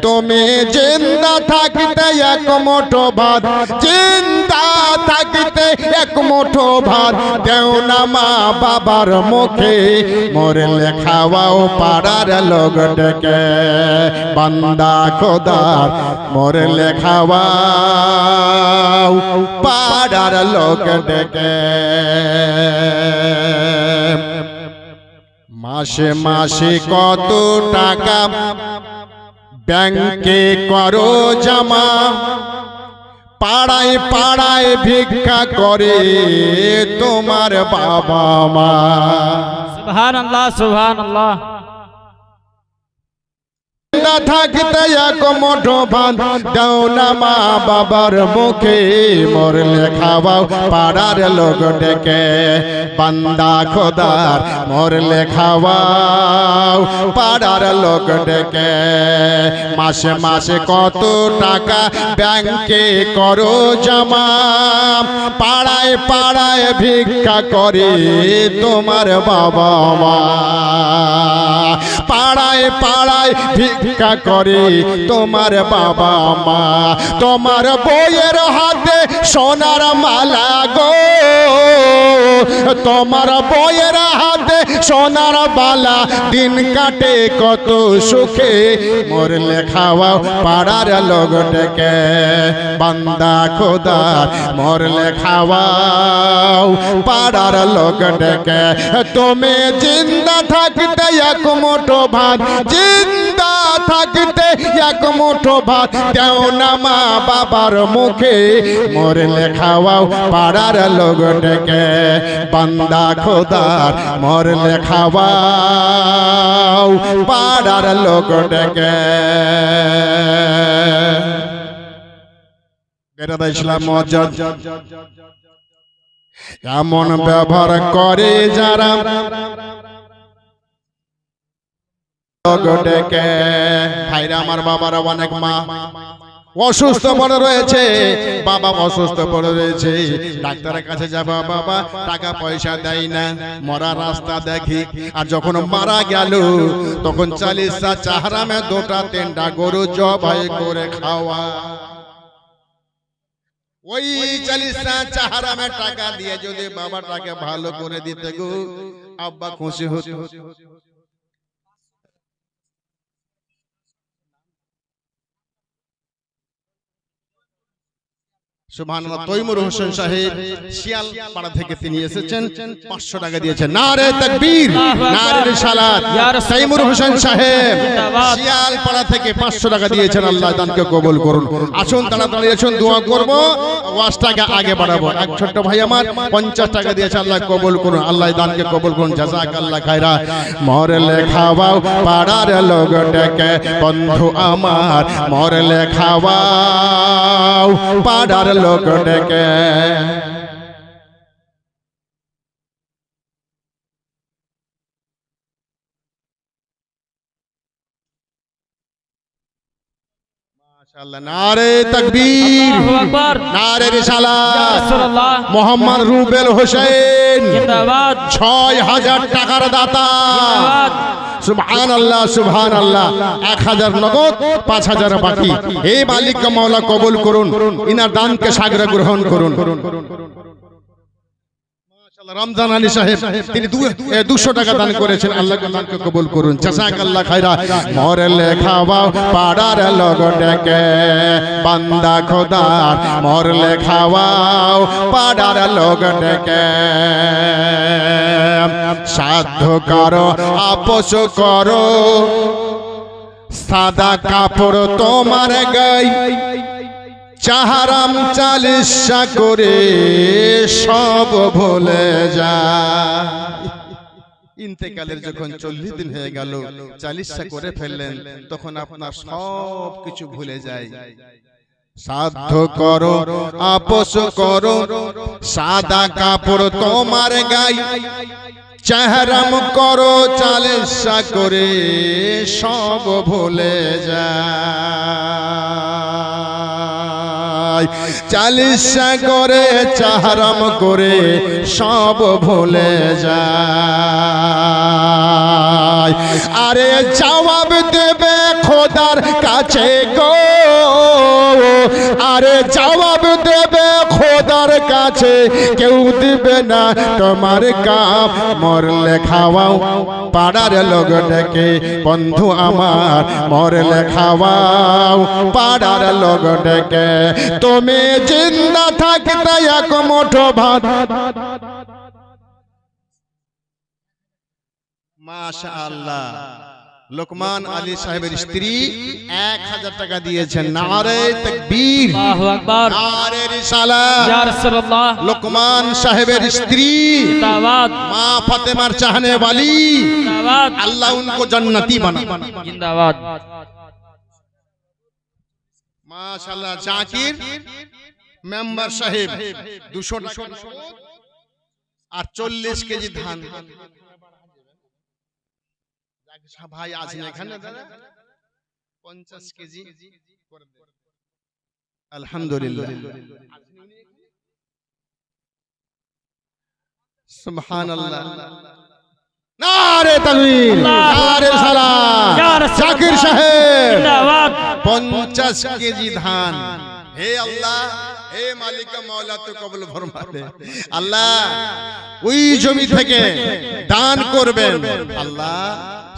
তুমি জিন্দা থাকতে এক মুঠো ভাত, জিন্দা থাকতে এক মুঠো ভাত দেও না মা বাবার মুখে, মরলে খাওয়াও পাড়ার লোক ডেকে। বান্দা খোদার মরলে খাওয়াও পাড়ার লোক ডেকে। মাসে মাসে কত টাকা ব্যাংকে করো জমা, পাড়ায় পাড়ায় ভিক্ষা করে তোমার বাবা মা। সুবহানাল্লাহ সুবহানাল্লাহ। থাকতে এক মুঠো ভাত দাও না মা বাবার মুখে, মরলে খাওয়াও পাড়ার লোক ডেকে। বান্দা খোদার মরলে খাওয়াও পাড়ার লোক ডেকে। মাসে মাসে কত টাকা ব্যাংকে করো জমা, পাড়ায় পাড়ায় ভিক্ষা করে তোমার বাবা মা। পাড়ায় পাড়ায় ভিক্ষা করে তোমার বাবা মা। তোমার বইয়ের হাতে সোনার মালা গো, তোমার বইয়ের হাতে সোনার বালা, দিন কাটে কত সুখে, মরলে খাওয়াও পাড়ার লোক ডেকে। বান্দা খোদার মরলে খাওয়াও পাড়ার লোক ডেকে। তুমি জিন্দা থাকতে এক মুঠো ভাত, জিন্দা থাকতে এক মুঠো ভাত দেও না মা বাবার মুখে, মরলে খাওয়াও পাড়ার লোক ডেকে। বান্দা খোদার মরলে খাওয়াও পাড়ার লোক ডেকে। ইসলাম মজ্জাদ এমন ব্যবহার করে যারা ডেকে। ভাইরা আমার, বাবারা অনেক মা অসুস্থ পড়ে রয়েছে, বাবা অসুস্থ পড়ে রয়েছে, ডাক্তারের কাছে যাবা, বাবা টাকা পয়সা দেয় না, মরা রাস্তা দেখি। আর যখন মারা গেল তখন 40টা চাহারামে 2টা 3টা গরু জবাই করে খাওয়া। ওই 40টা চাহারামে টাকা দিয়ে যদি বাবাটাকে ভালো করে দিতে গো, আব্বা খুশি হতো। সুবহানাল্লাহ। তৈমুর হোসেন সাহেব শিয়ালপাড়া থেকে তিনি এসেছেন, 500 টাকা দিয়েছেন। নারে তাকবীর, নারে রিসালাত। তৈমুর হোসেন সাহেব শিয়ালপাড়া থেকে 500 টাকা দিয়েছেন। আল্লাহ দানকে কবুল করুন। আসুন তাড়াতাড়ি আসুন, দোয়া করব, ওয়াজটাকে আগে বাড়াবো। এক ছোট্ট ভাই আমার 50 টাকা দিয়েছে, আল্লাহ কবুল করুন, আল্লাহ দানকে কবুল করুন। জাযাকাল্লাহ খায়রা। মরলে খাওয়াও পাড়ার লোক ডেকে, বন্ধু আমার মরলে খাওয়াও পাড়ার লোক ডেকে। মাশাআল্লাহ। নারে তাকবীর, নারে রিসালাত। মোহাম্মদ রুবেল হোসেন জিন্দাবাদ, 6000 টাকার দাতা। সুবহানাল্লাহ সুবহানাল্লাহ। 1000 নগদ, 5000 বাকি। এই মালিক মাওলা কবুল করুন, ইনার দানকে সাগরে গ্রহণ করুন। রমজান আলী সাহেব তিনি 200 টাকা দান করেছেন, আল্লাহ দানকে কবুল করুন। জাযাকাল্লাহ খায়রা। মরলে খাওয়াও পাড়ার লোক ডেকে, বান্দা খোদার মরলে খাওয়াও পাড়ার লোক ডেকে। সাধ্য করো আপোষ করো, সাদা কাপড় তোমার গায়ে, চাহারাম 40 করে সব ভুলে যায়। ইন্তেকালের যখন 40 দিন হয়ে গেল, 40 করে ফেললেন, তখন আপনার সব কিছু ভুলে যায়। সাধ্য করো আপোষ করো, সাদা কাপড় তোমার গায়ে, চাহারাম করো 40 করে সব ভুলে যায়। 40 করে চাহারাম করে সব ভুলে যায়। আরে জবাব দেবে খোদার আছে গো, আরে জবাব দেবে খোদার কাছে, কেউ দিবে না তোমার কাম। মরলে খাওয়াও পাড়ার লোক ডেকে, বন্ধু আমার মরলে খাওয়াও পাড়ার লোক ডেকে। তুমি জিন্দা থাকতে এক মুঠো ভাত। মাশাআল্লাহ, লোকমান আলী সাহেবের স্ত্রী 1000 টাকা দিয়েছেন। নারে তাকবীর, আল্লাহু আকবার, নারে রিসালাত। ইয়া রাসূলুল্লাহ, লোকমান সাহেবের স্ত্রী জিন্দাবাদ, মা ফাতেমার চাহনে वाली, জিন্দাবাদ, আল্লাহ उनको जन्नती बना। জিন্দাবাদ। মাশাআল্লাহ, জাকির মেম্বার সাহেব 200 টাকা আর 40 কেজি ধান। ভাই আছেন এখানে দাদা, 50 কেজি করে দেন। আলহামদুলিল্লাহ, সুবহানাল্লাহ, নারে তাকবীর, নারে সালাম। জাকির সাহেব জিন্দাবাদ, 50 কেজি ধান। হে আল্লাহ, হে মালিক মওলা, তো কবুল ফরমাবে আল্লাহ। ওই জমি থেকে দান করবেন আল্লাহ।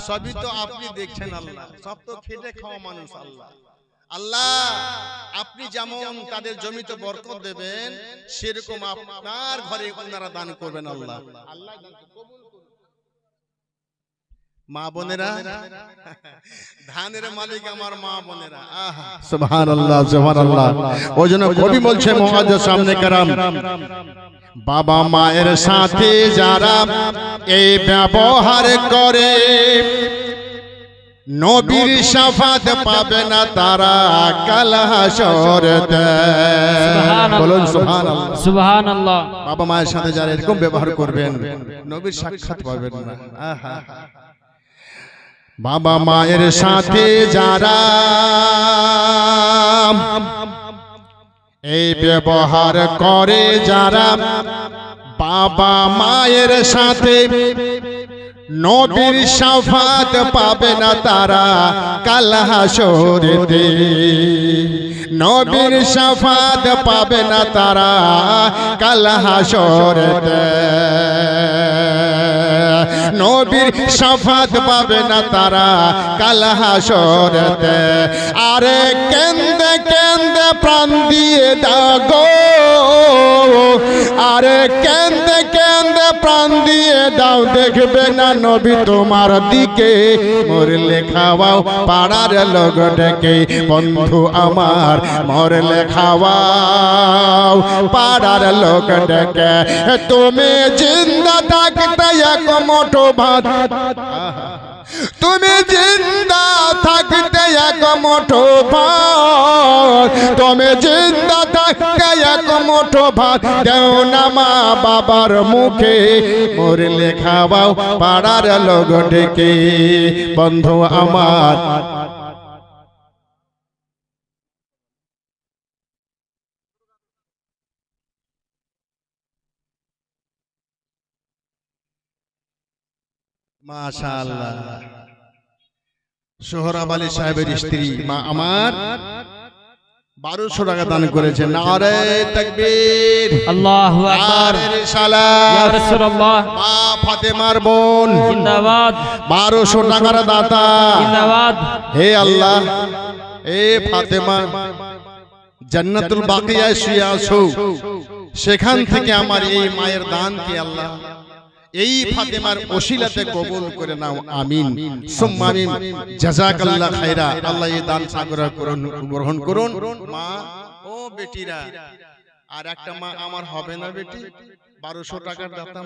সবই তো আপনি দেখছেন আল্লাহ, সব তো খেটে খাওয়া মানুষ আল্লাহ। আল্লাহ, আপনি যেমন তাদের জমিতে বরকত দেবেন, সেরকম আপনার ঘরে ওনারা দান করবেন আল্লাহ। আল্লাহ মা বোনেরা, ধানের মালিক আমার মা বোনেরা। আহা, সুবহানাল্লাহ, সুবহানাল্লাহ। ওই জন্য কবি বলছে মুআজ্জাজ সামনে কারাম, বাবা মায়ের সাথে যারা এই ব্যবহার করে, নবীর শাফাত পাবে না তারা কাল হাসরেতে। বলুন সুবহানাল্লাহ, সুবহানাল্লাহ। বাবা মায়ের সাথে যারা এরকম ব্যবহার করবেন, নবীর সাক্ষাৎ পাবেন না। আহা, বাবা মায়ের সাথে যারা এই ব্যবহার করে, যারা বাবা মায়ের সাথে, নবীর শাফাত পাবে না তারা কাল হাসরেতে। নবীর শাফাত পাবে না তারা কাল হাসরেতে। নবীর শাফাত পাবে না তারা কাল হাসরেতে। আরে কেন্দে কেন্দে প্রাণ দিয়ে দাও গো, আরে কেন্দে কেন্দে প্রাণ দিয়ে দাও, দেখবে না নবী তোমার দিকে। মরলে খাওয়াও পাড়ার লোক ডেকে, বন্ধু আমার মরলে খাওয়াও পাড়ার লোক ডেকে। তুমি জিন্দা থাকতে এক মুঠো ভাত, তুমি জিন্দা থাকতে এক মুঠো ভাত, তুমি জিন্দা থাকতে এক মুঠো ভাত দেও না মা বাবার মুখে। মরলে খাওয়াও পাড়ার লোক ডেকে, বন্ধু আমার। মাশাআল্লাহ, সোহরাব আলী সাহেবের স্ত্রী মা আমার 1200 টাকা দান করেছেন। নারে তাকবীর, আল্লাহু আকবার, নারে রিসালাত। ইয়া রাসূলুল্লাহ, মা ফাতেমার বোন জিন্দাবাদ, 1200 টাকার দাতা। জিন্দাবাদ। হে আল্লাহ, এ ফাতেমা জান্নাতুল বাকিয়ায় শুয়ে আছো, সেখান থেকে আমার এই মায়ের দানকে আল্লাহ এই ফাতেমার ওসিলাতে কবুল করে নাও, আমিন সুম্মা আমিন। জাযাকাল্লাহ খায়রা। আল্লাহ এই দান সাগর গ্রহণ করুন। মা ও বেটিরা, আর একটা মা আমার হবে না বেটি, 1200 টাকার দাতা।